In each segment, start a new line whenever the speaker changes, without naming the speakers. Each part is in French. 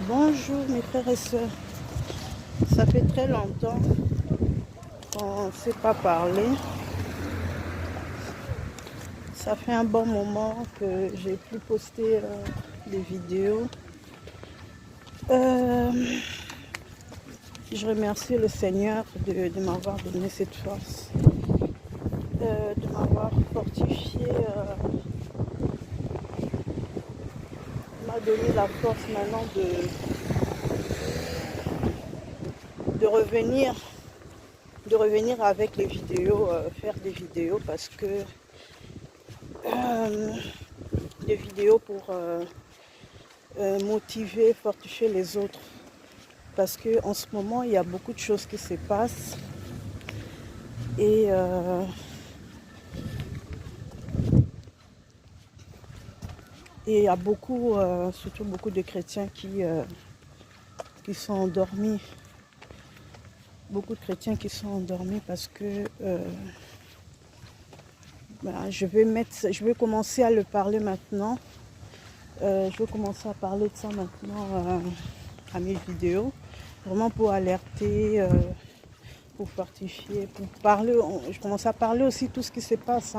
Bonjour mes frères et sœurs, ça fait très longtemps qu'on ne s'est pas parlé. Ça fait un bon moment que j'ai plus posté des vidéos. Je remercie le Seigneur de m'avoir donné cette force, de m'avoir fortifié, m'a donné la force maintenant de revenir avec les vidéos, faire des vidéos parce que des vidéos pour motiver, fortifier les autres. Parce qu'en ce moment, il y a beaucoup de choses qui se passent. Et il y a beaucoup, surtout beaucoup de chrétiens qui sont endormis. Beaucoup de chrétiens qui sont endormis parce que je vais commencer à le parler maintenant. Je vais commencer à parler de ça maintenant à mes vidéos. Vraiment pour alerter, pour fortifier, pour parler. Je commence à parler aussi tout ce qui se passe,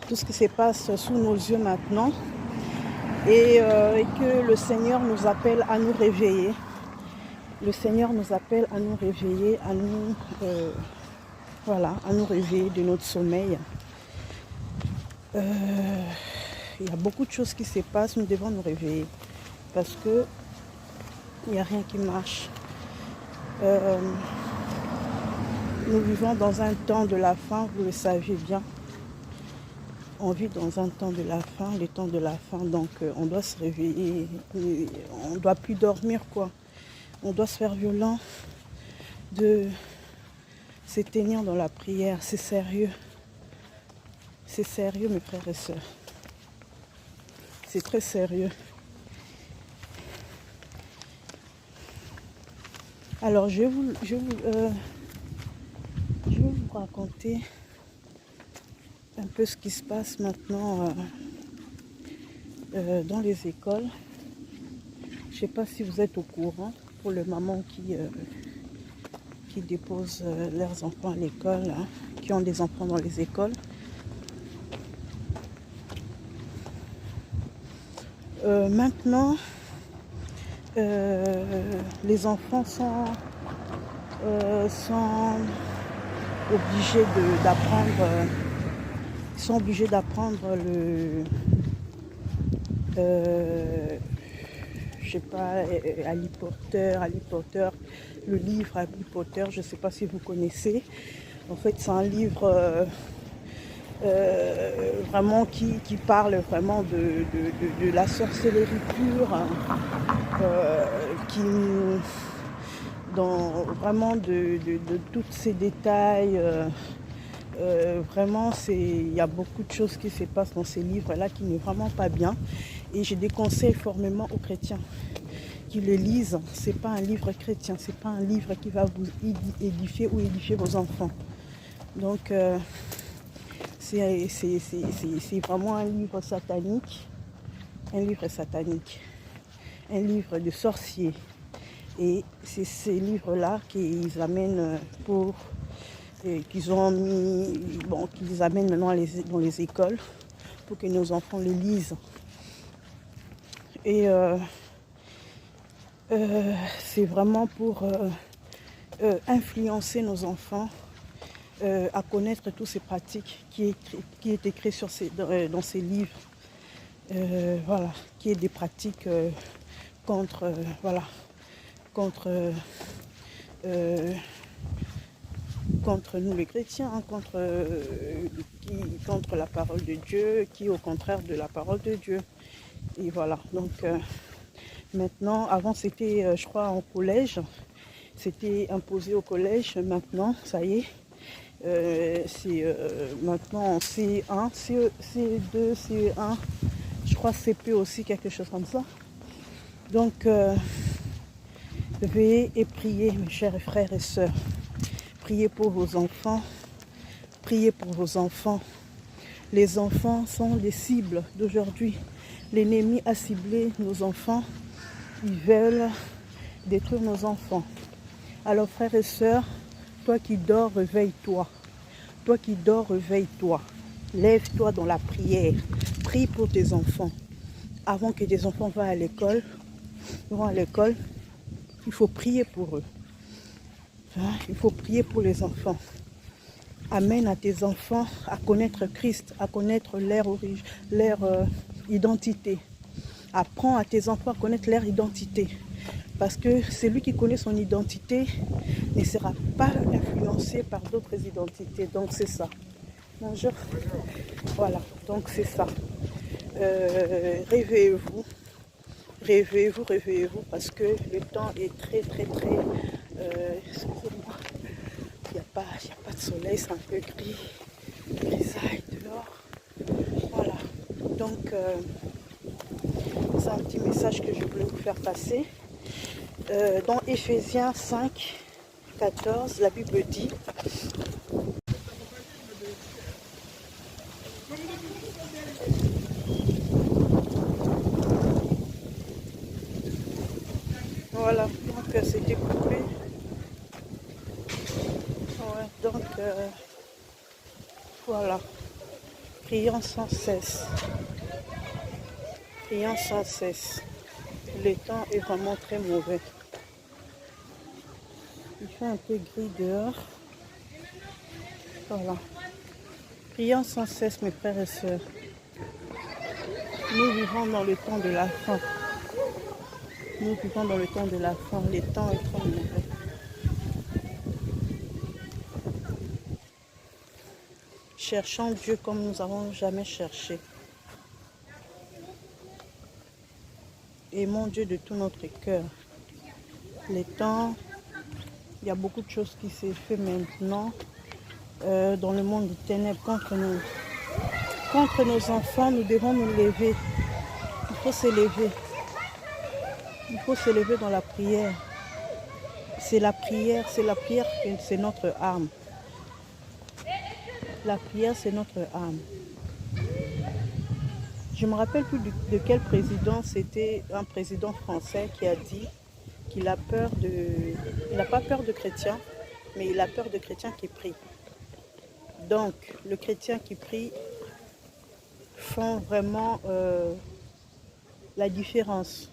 tout ce qui se passe sous nos yeux maintenant. Et que le Seigneur nous appelle à nous réveiller. Le Seigneur nous appelle à nous réveiller, à nous réveiller de notre sommeil. Il y a beaucoup de choses qui se passent, nous devons nous réveiller parce que il n'y a rien qui marche. Nous vivons dans un temps de la fin, vous le savez bien. On vit dans un temps de la fin, les temps de la fin, donc on doit se réveiller, on ne doit plus dormir quoi. On doit se faire violent de se tenir dans la prière, c'est sérieux. C'est sérieux mes frères et sœurs. C'est très sérieux. Alors je vais vous raconter un peu ce qui se passe maintenant dans les écoles. Je ne sais pas si vous êtes au courant pour les mamans qui déposent leurs enfants à l'école, qui ont des enfants dans les écoles. Maintenant, les enfants sont obligés d'apprendre. Ils sont obligés d'apprendre je sais pas, Harry Potter, le livre Harry Potter, je ne sais pas si vous connaissez. En fait, c'est un livre vraiment qui parle vraiment de la sorcellerie pure, vraiment de tous ces détails. Vraiment, il y a beaucoup de choses qui se passent dans ces livres-là qui n'est vraiment pas bien. Et je déconseille formellement aux chrétiens qui le lisent. Ce n'est pas un livre chrétien, ce n'est pas un livre qui va vous édifier ou édifier vos enfants. Donc, c'est vraiment un livre satanique, un livre de sorciers. Et c'est ces livres-là qu'ils amènent qu'ils amènent maintenant dans les écoles pour que nos enfants les lisent. Et c'est vraiment pour influencer nos enfants à connaître toutes ces pratiques qui est écrit dans ces livres. Voilà, qui est des pratiques contre nous les chrétiens, contre la parole de Dieu, qui est au contraire de la parole de Dieu. Et voilà, donc maintenant, avant c'était, je crois, en collège, c'était imposé au collège, maintenant, ça y est, c'est maintenant en CE1, CE2, CE1, je crois CP aussi, quelque chose comme ça. Donc, veillez et priez, mes chers frères et sœurs. Priez pour vos enfants. Priez pour vos enfants. Les enfants sont les cibles d'aujourd'hui. L'ennemi a ciblé nos enfants. Ils veulent détruire nos enfants. Alors frères et sœurs, toi qui dors, réveille-toi. Toi qui dors, réveille-toi. Lève-toi dans la prière. Prie pour tes enfants. Avant que tes enfants vont à l'école, il faut prier pour eux. Il faut prier pour les enfants. Amène à tes enfants à connaître Christ, à connaître leur identité. Apprends à tes enfants à connaître leur identité. Parce que celui qui connaît son identité ne sera pas influencé par d'autres identités. Donc c'est ça. Bonjour. Voilà, donc c'est ça. Réveillez-vous. Réveillez-vous, réveillez-vous. Parce que le temps est très, excusez-moi. Il n'y a pas de soleil, c'est un peu gris. Grisaille dehors. Voilà. Donc, c'est un petit message que je voulais vous faire passer. Dans Éphésiens 5, 14, la Bible dit voilà, donc c'était coupé. Ouais, donc voilà. Prions sans cesse. Prions sans cesse. Le temps est vraiment très mauvais. Il fait un peu gris dehors. Voilà. Prions sans cesse, mes frères et sœurs. Nous vivons dans le temps de la fin. Nous vivons dans le temps de la fin. Le temps est trop mauvais. Cherchons Dieu comme nous n'avons jamais cherché. Aimons Dieu de tout notre cœur. Les temps, il y a beaucoup de choses qui s'est fait maintenant dans le monde des ténèbres contre nous. Contre nos enfants, nous devons nous lever. Il faut s'élever. Il faut s'élever dans la prière. C'est la prière que c'est notre arme. La prière, c'est notre âme. Je ne me rappelle plus de quel président, c'était un président français qui a dit qu'il a peur de... Il n'a pas peur de chrétiens, mais il a peur de chrétiens qui prient. Donc, le chrétien qui prie font vraiment la différence.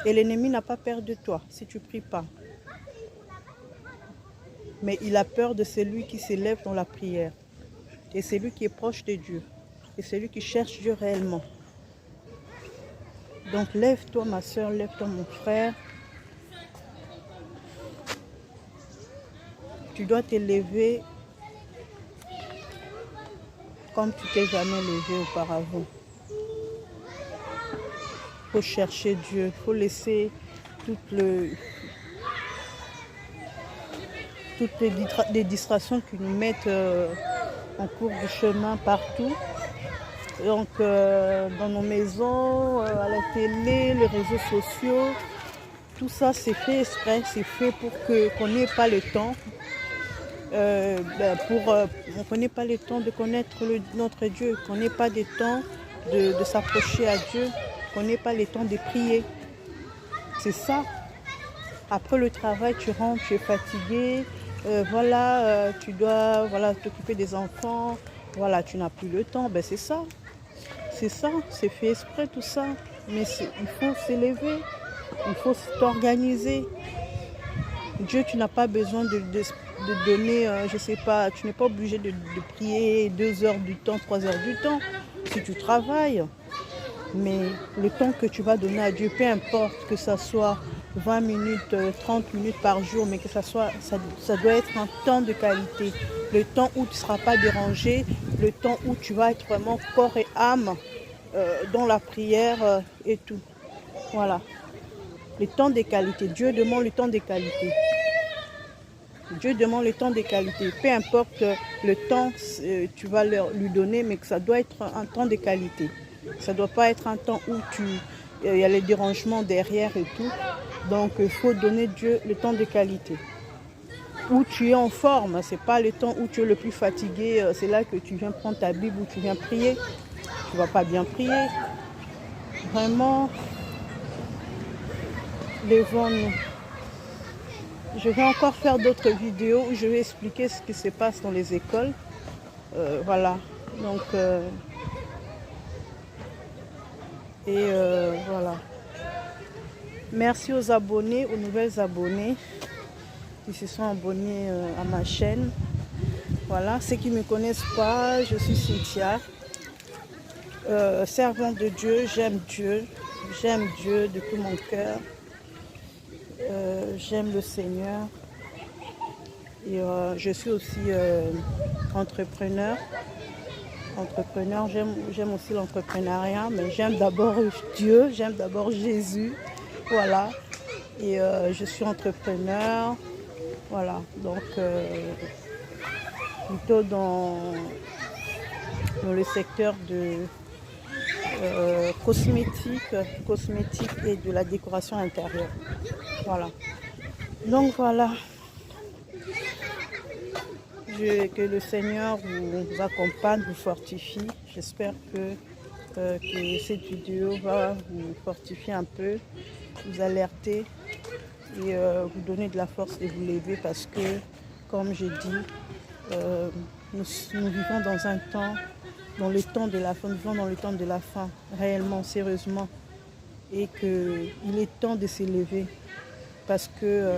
Et l'ennemi n'a pas peur de toi si tu ne pries pas. Mais il a peur de celui qui s'élève dans la prière. Et celui qui est proche de Dieu. Et celui qui cherche Dieu réellement. Donc lève-toi ma soeur, lève-toi mon frère. Tu dois t'élever comme tu t'es jamais levé auparavant. Il faut chercher Dieu, il faut laisser toutes les distractions qui nous mettent en cours du chemin partout. Donc dans nos maisons, à la télé, les réseaux sociaux, tout ça c'est fait exprès, c'est fait pour qu'on n'ait pas le temps. On n'ait pas le temps de connaître notre Dieu, qu'on n'ait pas le temps de s'approcher à Dieu, qu'on n'ait pas le temps de prier. C'est ça. Après le travail, tu rentres, tu es fatigué, tu dois t'occuper des enfants, tu n'as plus le temps. Ben c'est ça, c'est fait exprès tout ça. Mais il faut s'élever, il faut t'organiser. Dieu, tu n'as pas besoin de donner, je sais pas, tu n'es pas obligé de prier 2 heures du temps, 3 heures du temps, si tu travailles. Mais le temps que tu vas donner à Dieu, peu importe que ça soit 20 minutes, 30 minutes par jour, mais que ça doit être un temps de qualité. Le temps où tu ne seras pas dérangé, le temps où tu vas être vraiment corps et âme dans la prière et tout. Voilà. Le temps de qualité. Dieu demande le temps de qualité. Dieu demande le temps de qualité. Peu importe le temps tu vas lui donner, mais que ça doit être un temps de qualité. Ça ne doit pas être un temps où il y a les dérangements derrière et tout. Donc il faut donner Dieu le temps de qualité. Où tu es en forme, ce n'est pas le temps où tu es le plus fatigué. C'est là que tu viens prendre ta Bible, où tu viens prier. Tu ne vas pas bien prier. Vraiment, Lévonne. Je vais encore faire d'autres vidéos où je vais expliquer ce qui se passe dans les écoles. Voilà. Donc, voilà. Merci aux abonnés, aux nouvelles abonnés qui se sont abonnés à ma chaîne. Voilà, ceux qui ne me connaissent pas, je suis Cynthia, servante de Dieu, j'aime Dieu de tout mon cœur, j'aime le Seigneur et je suis aussi entrepreneur, j'aime aussi l'entrepreneuriat, mais j'aime d'abord Dieu, j'aime d'abord Jésus, voilà, et je suis entrepreneur, voilà, donc plutôt dans le secteur de cosmétique et de la décoration intérieure. Voilà. Donc voilà. Que le Seigneur vous accompagne, vous fortifie. J'espère que cette vidéo va vous fortifier un peu, vous alerter et vous donner de la force de vous lever parce que, comme j'ai dit, nous vivons dans un temps, dans le temps de la fin, nous vivons dans le temps de la fin, réellement, sérieusement, et qu'il est temps de s'élever parce que,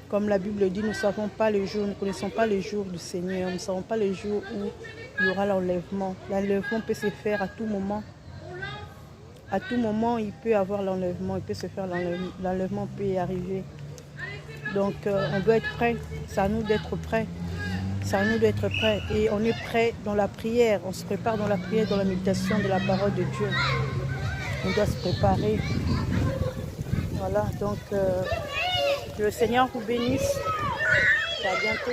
comme la Bible dit, nous ne savons pas les jours, nous ne connaissons pas les jours du Seigneur, nous ne savons pas les jours où il y aura l'enlèvement. L'enlèvement peut se faire à tout moment. À tout moment, il peut y avoir l'enlèvement, il peut se faire l'enlèvement peut y arriver. Donc, on doit être prêt. C'est à nous d'être prêts. C'est à nous d'être prêts. Et on est prêt dans la prière. On se prépare dans la prière, dans la méditation de la parole de Dieu. On doit se préparer. Voilà, donc... que le Seigneur vous bénisse. À bientôt.